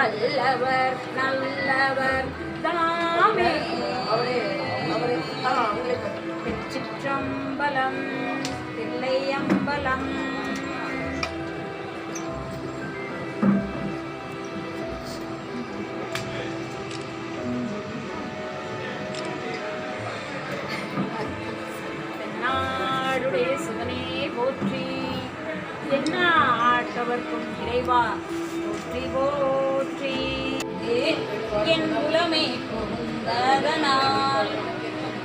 வல்லவர் நல்லவர் தாமே. திருச்சிற்றம்பலம் தில்லையம்பலம். நாடுடைய சிவனே போற்றி, என்ன ஆட்டவர்க்கும் இறைவா போற்றி போற்றி. என் குலமே புகுந்ததனால்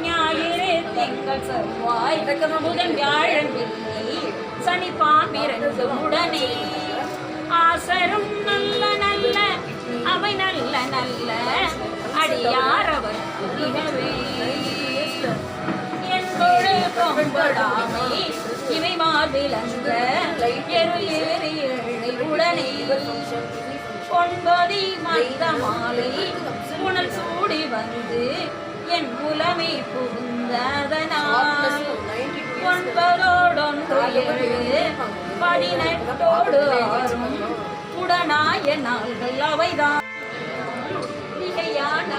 ஞாயிறு திங்கள் செவ்வாய் புதன் வியாழன் வெள்ளி சனி பாம்பிரண்டு உடனே ஆசரும் நல்ல நல்ல அவை நல்ல நல்ல அடியாரவர் புரிகவே. என் தொழில் கொம்படாமை இவை மார்பிலந்த எரு ஏறி ஏழை உடனே ஒன்பதி மந்த மாலை புனல் சூடி வந்து என் குலமே புகுந்ததனால் ஒன்பதோடொன்று 7 18ஓடு 6 உடனாய நாள்கள் அவைதான் மிகையான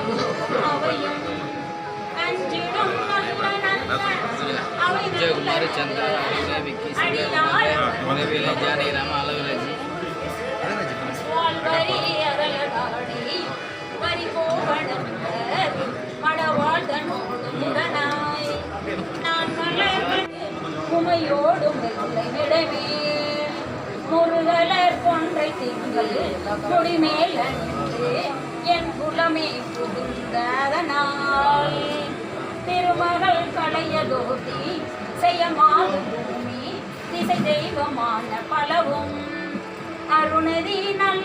அவையும் அஞ்சிடும் நல்ல நல்ல அவை வாழ்வரி அறையதாடி வரி கோவணர் மடவாழ்தனோடும் உடனாய் நான் மலர் குமையோடும் வெள்ளை விடவே முருகலர் கொன்றை திங்கள் முடிமேல் அணிந்து என் குலமே புகுந்ததனால் திருமகள் களையதோதி செய்யமாது பூமி திசை தெய்வமான பலவும் அருணதி நல்ல